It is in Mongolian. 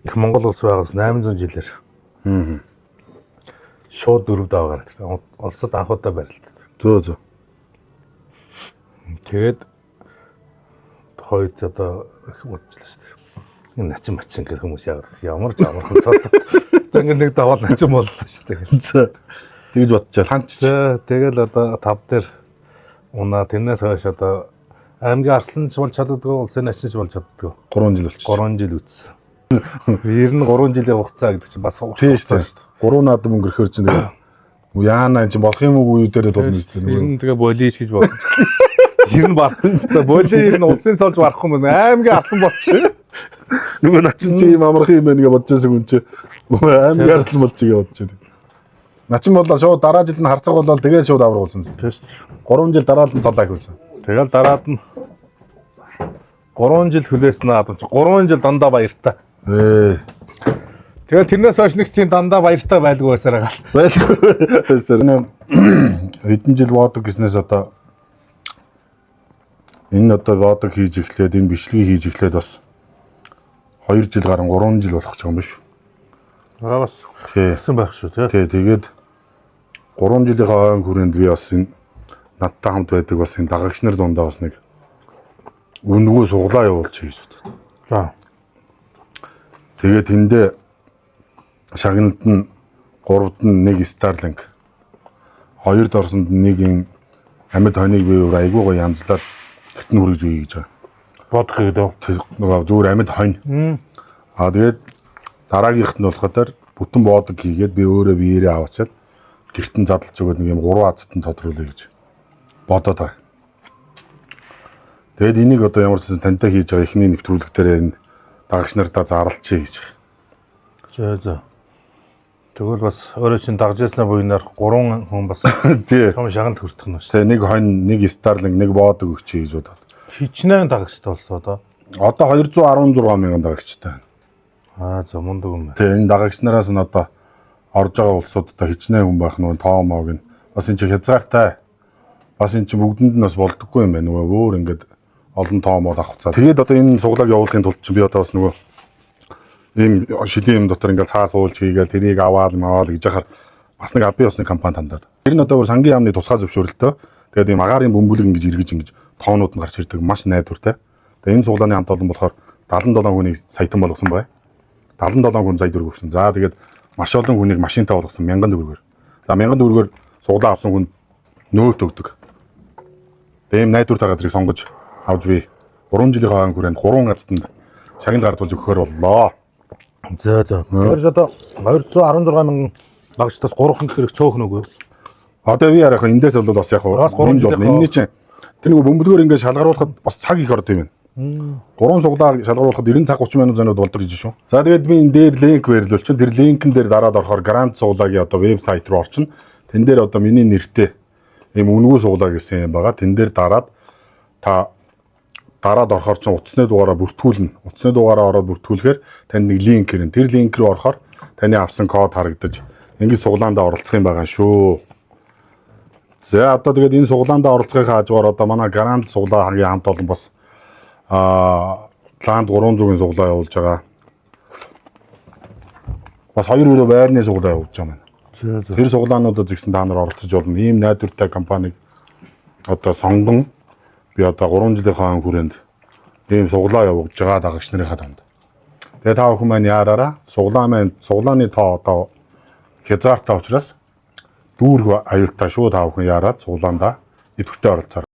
их Монгол улс байгаас 800 жилээр шууд 4 даваа гараад улсад анхудаа барилдсан. Зөө. Тэгээд хойд одоо их бодчихлаа шүү дээ. Энэ начин гэх хүмүүс ямар ч амархан цаад. Ингээд нэг даваад начин боллоо шүү дээ. Тэгж бодчихлаа. Ханч. Тэгэл одоо 5 дээр унаа тэрнээс хойш одоо аймгийн арслан ч болж чаддгүй, улсын начин ч болж чаддгүй. 3 жил болчих. 3 жил үтсэн. Ер нь 3 жилийн хугацаа гэдэг чинь бас хугацаа шүү дээ. 3 наадам өнгөрөхөр чинь тэгээ яана энэ чинь болох юм уу юу дээрээ толно шүү дээ. Ер нь тэгээ болиж гэж бодож байна. Ер нь баг. За боли ер нь улсын солж барах юм байна. Аймгийн арслан болчих. Нөгөө начин чи юм амарх юм байна гэж бодож байсан хүн чи аймгийн арслан болчих гэж бодож байна. Начин болоо шууд дараа жил нь харцаг болоод тэгээ шууд аврагуулсан шүү дээ. 3 жил дараад нь цолоо хийсэн. Тэгэл дараад нь 3 жил хүлээсэн аа 3 жил дандаа баяртай. Тэгээ тэрнээс хойш нэг тийм дандаа баяртай байлгүй байсараа. Байлгүй байсараа. Хэдэн жил бодог гэснээс одоо энэ одоо бодог хийж эхлээд энэ бичлэгийг хийж эхлээд бас 2 жил гарan 3 жил болох ч юм биш. Бас хийсэн байх шүү тий. Тэгээд 3 жилийн хойно хүрээнд би бас энэ надтай хамт байдаг бас энэ дагагч нар дундаа бас нэг өнгөө суглаа явуулчих гэж боддог. За. Тэгээд тэндээ шагналд нь 3-д нь нэг Starlink, 2-д орсонд нэг юм амьд хоныг би айгүй гоё янзлаад гэрт нь хүргэж өгье гэж байгаа. Бодох гэдэг. Нөгөө зүгээр амьд хонь. Тэгээд дараагийнх нь болохоор бүтэн бодог хийгээд би өөрөө биеэрээ аваачаад гэрт нь задлж өгөөд нэг юм 3 азтан тодруулъя гэж бодоод байгаа. Тэгэд энийг одоо ямар ч тантай хийж байгаа ихний нэвтрүүлэг дээр энэ дагагч нартаа зарлалчээ гэж. За. Тэгвэл бас өөрөө чинь дагж яснаа буйнаар 3 хүн бас том шаганд хүртэх нь шүү. Тэгээ нэг хонь, нэг Starlink, нэг бодог өгчээ гэж бодоод. Хичнээн дагагчтай болсон одоо. Одоо 216 мянган дагагчтай байна. За мундаг юм байна. Тэгээ энэ дагагч нараас нь одоо орж байгаа улсуудтай хичнээн хүн байх нөгөө тоомоог нь бас энэ чи хязгаартай. Бас энэ чи бүгдэнд нь бас болдоггүй юм байна. Нөгөө өөр ингээд олон тоомоод авах цаа. Тэгээд одоо энэ суглааг явуулахын тулд чи би одоо бас нөгөө ийм шилийн юм дотор ингээд цаа суулж хийгээл тэрийг аваал гэж яхаар бас нэг албан ёсны компани тандаад. Тэр нь одоо сангийн яамны тусгай зөвшөөрөлтөө тэгээд ийм агаарын бөмбөлөг ингэж тоонууд нь гарч ирдэг маш найдвартай. Тэгээд энэ суглааны хамт олон болохоор 77 хүнийг саятан болгосон бай. 77 хүн сая төгрөг өгсөн. За тэгээд маш олон хүнийг машинтай болгосон 1000 төгрөгөөр. За 1000 төгрөгөөр суглаа авсан хүн нөөт өгдөг. Тэгээд ийм найдвартай газрыг сонгож авч би 3 жилийн хойно хүрээнд 3 газтанд шагнал гардуулж өгөхөр боллоо. За. Тэр одоо 216 мянган багчтаас 3 хэрэг цөөхнө үгүй. Одоо би ярих эндээс бол бас яг 3 жил энэний чинь тэр нэг бөмбөлгөөр ингээд шалгаруулахад бас цаг их ордог юм байна. 3 суглаа шалгаруулахад 90 цаг 30 минут зөөнөд болдог гэж шүү. За тэгээд би энэ дээр линк байрлуул чинь тэр линкэн дээр дараад орохоор Грант суглагийн одоо вебсайт руу орчин. Тэн дээр одоо миний нэртэй ийм үнгүү суглаа гэсэн юм байгаа. Тэн дээр дараад та дараад орохоор чинь утасны дугаараа бүртгүүлнэ. Утасны дугаараа ороод бүртгүүлэхээр танд нэг линк ирнэ. Тэр линк рүү орохоор таны авсан код харагдаж ингээд суглаандаа оролцох юм байгаа шүү. За одоо тэгээд энэ суглаандаа оролцохын хажуугаар одоо манай Грант суглаа хамгийн хамт олон бас планд 300-ын суглаа явуулж байгаа. Бас 2 өрөө байрны суглаа явуулж байгаа юм. Тэр суглаануудад згсэн та нар оролцож болно. Ийм найдвартай компанийг одоо сонгон би одоо 3 жилийн хойно хүрээнд ийм суглаа явуулж байгаа дагагч нарынхаа танд. Тэгээ та бүхэн маань яараараа суглааны тоо одоо хязгаартай учраас дүүрэг аюултай шүү та бүхэн яараад суглаандаа идэвхтэй оролцоо.